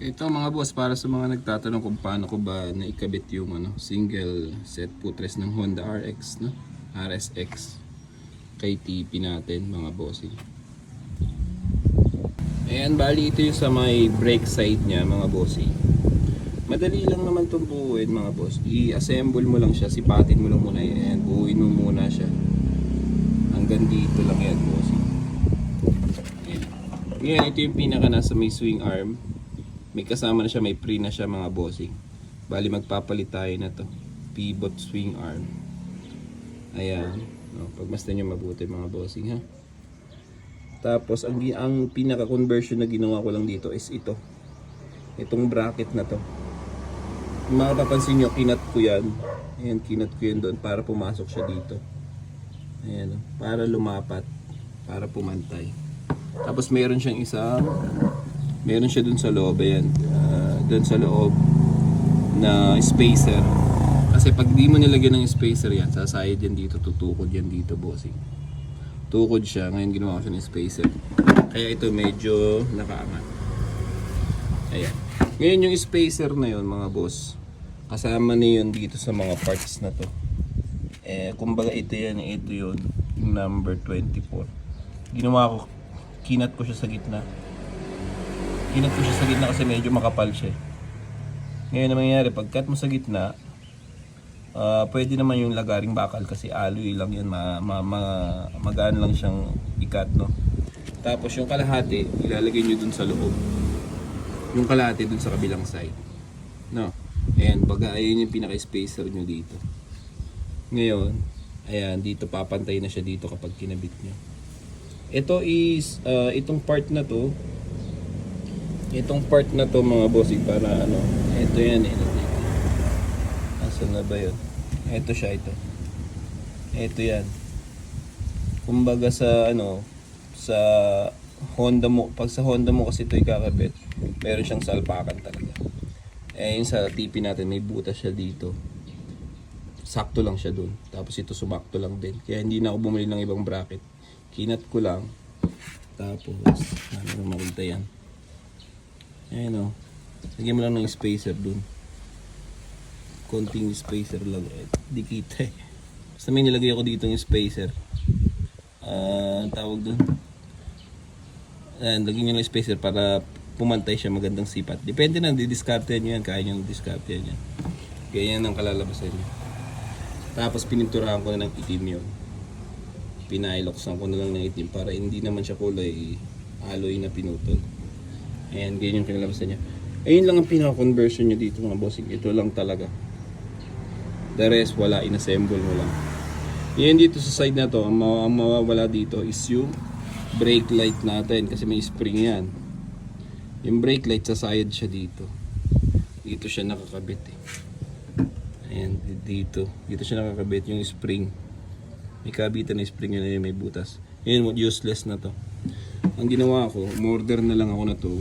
Ito mga boss, para sa mga nagtatanong kung paano ko ba naikabit yung single set footrest ng Honda RX, no? RSX kay TP natin mga bossing. Ayan, bali ito yung sa may brake side niya mga bossing. Madali lang naman itong buuin mga boss. I-assemble mo lang siya, sipatin mo lang muna yan. Buuin mo muna siya. Hanggang dito lang yan bossing. Ayan. Ngayon, ito yung pinaka nasa may swing arm. May kasama na siya, may pre na siya mga bossing. Bali magpapalit tayo na to. Pivot swing arm. Ayan. O, pagmasdan nyo mabuti mga bossing ha. Tapos ang pinaka conversion na ginawa ko lang dito is ito. Itong bracket na to. Kung makapapansin nyo, kinat ko yan. Ayan, kinat ko yan doon para pumasok siya dito. Ayan, para lumapat. Para pumantay. Tapos meron siyang meron siya dun sa loob, ayan, dun sa loob na spacer. Kasi pag di mo nilagyan ng spacer yan, sasayad yan dito, tutukod yan dito bossing. Tukod siya, ngayon ginawa ko siya ng spacer. Kaya ito medyo nakaangat. Ayan. Ngayon yung spacer na yun mga boss, kasama na yun dito sa mga parts na to. Kumbaga ito yan, ito yun, yung number 24. Ginawa ko, kinat ko siya sa gitna. Kinat ko siya sa gitna kasi medyo makapal siya. Ngayon na mangyayari, pag cut mo sa gitna, pwede naman yung lagaring bakal kasi alloy lang yun, magaan lang siyang i-cut, no? Tapos yung kalahati, ilalagay nyo dun sa loob. Yung kalahati dun sa kabilang side. No? Ayan, baga ayun yung pinaka-spacer nyo dito. Ngayon, ayan, dito papantay na siya dito kapag kinabit nyo. Ito is, itong part na to, mga bossing, para ito yan asan na ba yun? Ito siya, ito yan. Kumbaga sa sa Honda mo, pag sa Honda mo kasi ito ikakabit, meron siyang salpakan talaga. Yung sa TP natin may butas siya dito, sakto lang siya dun, tapos ito sumakto lang din, kaya hindi na ako bumili ng ibang bracket. Kinat ko lang, tapos makita yan. Ayan o. Lagyan mo lang ng spacer dun. Konting spacer lang. Di kita eh. Basta may nilagay ako dito yung spacer. Tawag dun. Ayan, lagyan nyo lang spacer para pumantay siya, magandang sipat. Depende na, didiscarte nyo yan. Kaya nyo discarte yan. Ganyan ang kalalabasan nyo. Tapos pininturahan ko na ng itim yun. Pinailoksan ko na lang ng itim para hindi naman siya kulay alloy na pinutol. Ayan, ganyan yung kinalabasan niya. Ayun lang ang pinaka-conversion niya dito mga bossing. Ito lang talaga. The rest, wala. Inassemble mo lang. Yan dito sa side na to, ang mawawala dito is yung brake light natin. Kasi may spring yan. Yung brake light, sasayad siya dito. Dito siya nakakabit eh. Ayan, dito. Dito siya nakakabit yung spring. May kabitan na spring yun, may butas. Yan, useless na to. Ang ginawa ko, umorder na lang ako na to.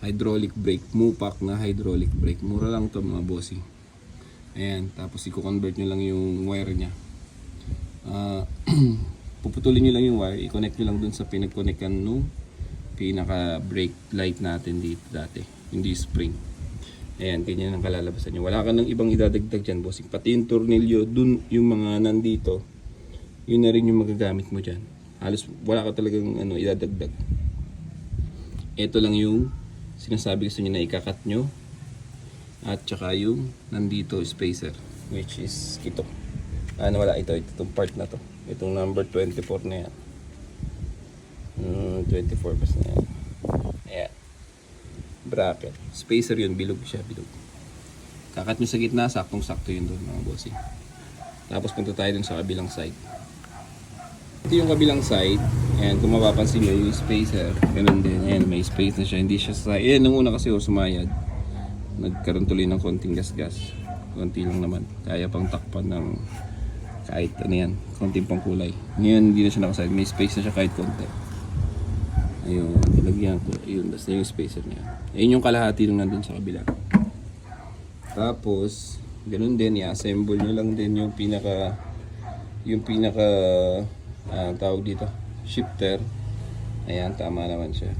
Hydraulic brake, Mupak na hydraulic brake. Mura lang to mga bossy. Ayan, tapos i-convert nyo lang yung wire nya. Puputulin nyo lang yung wire, i-connect nyo lang dun sa pinag-connectan nung pinaka brake light natin dito dati, hindi spring. Ayan, ganyan ang kalalabasan nyo. Wala ka nang ibang idadagdag dyan bossy. Pati yung tornilyo, dun yung mga nandito, yun na rin yung magagamit mo dyan. Halos wala ka talagang idadagdag. Ito lang yung sinasabi gusto nyo na ikakat nyo, at saka yung nandito spacer, which is ito. Wala, itong part na to, itong number 24 na yan. 24 basta na yan. Ayan, bracket, spacer yun, bilog siya, bilog. Kakat nyo sa gitna, saktong sakto yun doon mga bossing. Tapos punta tayo dun sa kabilang side. Ito yung kabilang side. Ayan, kung mapapansin nyo yung spacer, ganun din. Ayan, may space na siya, hindi siya sa ayan, nung una kasi sumayad, nagkaroon tuloy ng konting gas-gas. Konti lang naman, kaya pang takpan ng kahit yan, konting pang kulay. Ngayon hindi na siya nakaside, may space na siya kahit konti. Ayun, nilagyan ko, ayun, basta yung spacer niya. Ayun yung kalahati nung nandun sa kabila. Tapos ganun din, i-assemble nyo lang din yung pinaka tawag dito, shifter. Ayan, tama naman siya.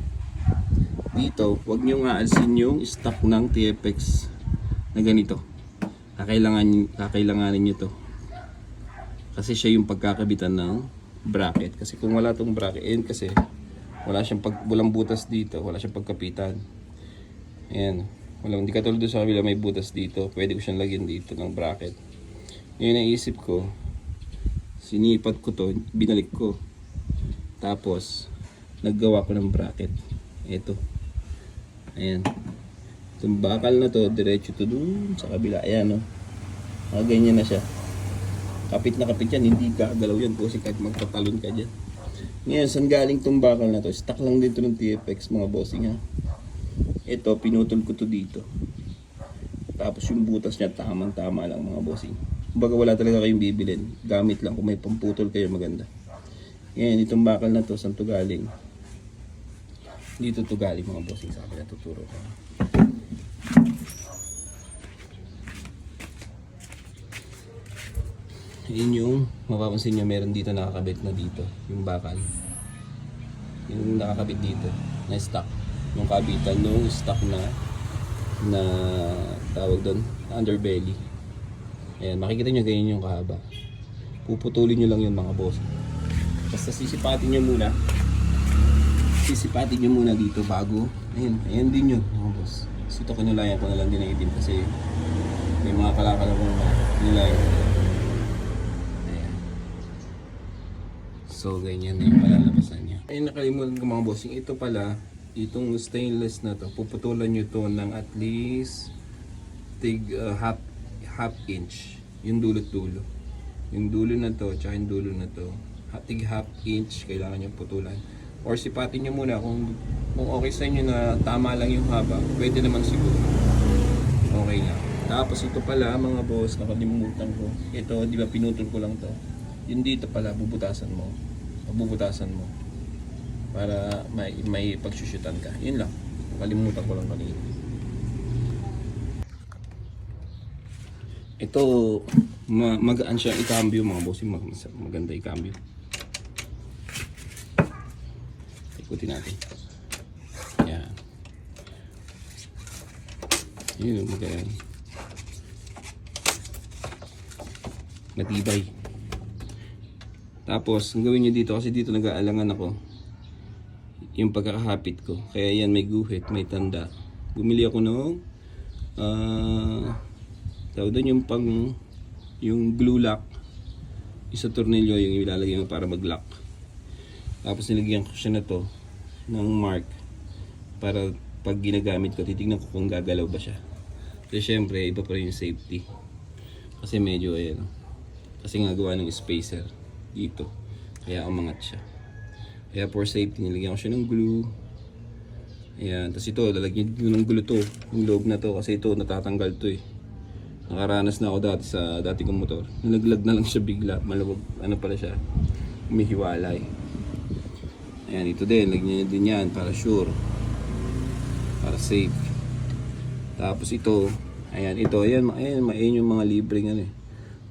Dito, huwag nyo nga alsin yung stock ng TFX na ganito. Kakailanganin nyo to. Kasi siya yung pagkakabitan ng bracket. Kasi kung wala tong bracket, kasi walang butas dito, wala siyang pagkapitan. Ayan. Hindi katulad doon sa kabila may butas dito. Pwede ko siyang lagyan dito ng bracket. Ngayon naisip ko, sinipat ko to, binalik ko. Tapos, naggawa ko ng bracket. Ito. Ayan. Itong bakal na to, diretso to dun sa kabila. Ayan, no. Ganyan na siya. Kapit na kapit yan, hindi gagalaw yan kasi kahit magtatalon ka dyan. Ngayon, saan galing itong bakal na to? Stock lang dito ng TFX mga bossing ha. Ito, pinutol ko to dito. Tapos yung butas niya, tamang-tama lang mga bossing. Kumbaga wala talaga kayong bibilin. Gamit lang kung may pamputol kayo maganda. Ngayon, itong bakal na to, saan to galing? Dito to galing mga bossing. Sa akin natuturo ko. Yun yung mapapansin nyo, meron dito nakakabit na dito, yung bakal. Yung nakakabit dito, na stock. Yung kabitan nung stock na tawag doon, underbelly. Ayan, makikita nyo ganyan yung kahaba. Puputulin nyo lang yun mga boss. Basta sisipatin nyo muna dito bago. Ayan din yun mga boss. Kasi ito kinulayan ko na lang din ang itim kasi may mga kalakala kong kinulayan. So, ganyan na yung palalabasan niya. Ay, nakalimutan ko mga bossing. Ito pala, itong stainless na to, puputulan nyo to ng at least half inch. Yung dulot-dulo. Yung dulo na to, tsaka yung dulo na to. Half inch, kailangan nyo putulan. Or sipatin nyo muna kung okay sa inyo na tama lang yung haba, pwede naman siguro. Okay na. Tapos ito pala mga boss, nakalimutan ko. Ito, di ba pinutol ko lang to. Yung dito pala, bubutasan mo para may pagsusyutan ka. Yun lang, kalimutan ko lang kanina. Ito magaan siya i-cambio mga boss, maganda i-cambio. Ikutin natin. Yan. Yun, magaan. Matibay. Tapos, ang gawin nyo dito, kasi dito nag-aalangan ako, yung pagkakahapit ko. Kaya yan, may guhit, may tanda. Bumili ako ng, tawag doon yung glue lock. Isa tornilyo yung ilalagay mo para mag-lock. Tapos nilagyan ko siya na to, ng mark, para pag ginagamit ko, titignan ko kung gagalaw ba siya. Kasi syempre, iba pa rin yung safety. Kasi medyo, ayan, kasi nga gawa ng spacer dito, kaya umangat siya. Kaya for safety nilagyan ko siya ng glue. Ayan, tapos ito lalagyan dito ng glue to, yung loob na to, kasi ito natatanggal to eh. Nakaranas na ako dati sa dati kong motor, nalaglag na lang siya bigla, malawag, ano pala siya, umihiwalay. Ayan, ito din, lagyan din yan para sure, para safe. Tapos ito, ayan, ayan yung mga libreng ano eh.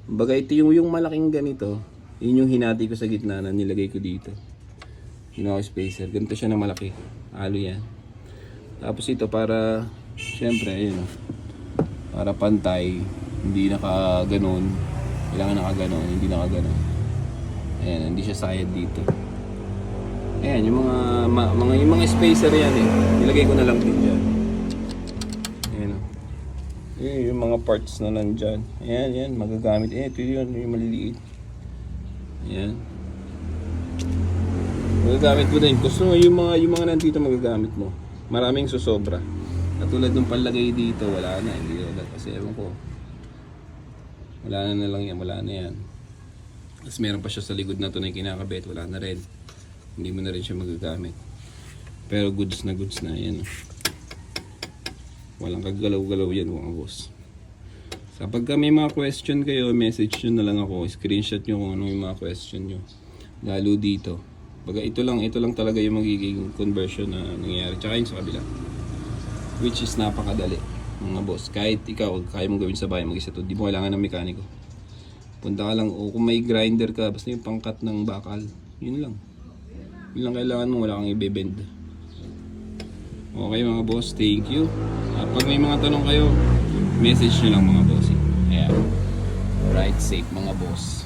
Baga ito yung malaking ganito, yun yung hinati ko sa gitna na nilagay ko dito. Ginawa ko spacer. Ganito siya na malaki. Halo yan. Tapos ito para, syempre, ayun o. Para pantay. Hindi nakaganon. Kailangan nakaganon. Hindi nakaganon. Ayan, hindi siya sayad dito. Ayan, yung mga spacer yan eh. Nilagay ko na lang din dyan. Ayan o. Yung mga parts na nandyan. Ayan, yan. Magagamit. Ito yun. Yung maliliit. Ayan. Magagamit mo din. Gusto mo yung mga nandito magagamit mo. Maraming susobra. Katulad ng palagay dito, wala na. Hindi wala. Kasi ewan ko. Wala na lang yan. Wala na yan. Tapos meron pa siya sa likod na ito na kinakabit. Wala na rin. Hindi mo na rin siya magagamit. Pero goods na yan. Walang kagalaw-galaw yan mga boss. Kapag may mga question kayo, message nyo na lang ako. Screenshot nyo kung ano yung mga question nyo. Lalo dito. Baga ito lang talaga yung magiging conversion na nangyayari. Tsaka yun sa kabila. Which is napakadali. Mga boss. Kahit ikaw, kaya mong gawin sa bahay mag-isa to. Di mo kailangan ng mekaniko. Punta ka lang. O kung may grinder ka, basta yung pangkat ng bakal. Yun lang. Yun lang kailangan mo. Wala kang i-bend. Okay mga boss, thank you. At pag may mga tanong kayo, message nyo lang mga boss. Ayan. Ride safe mga boss.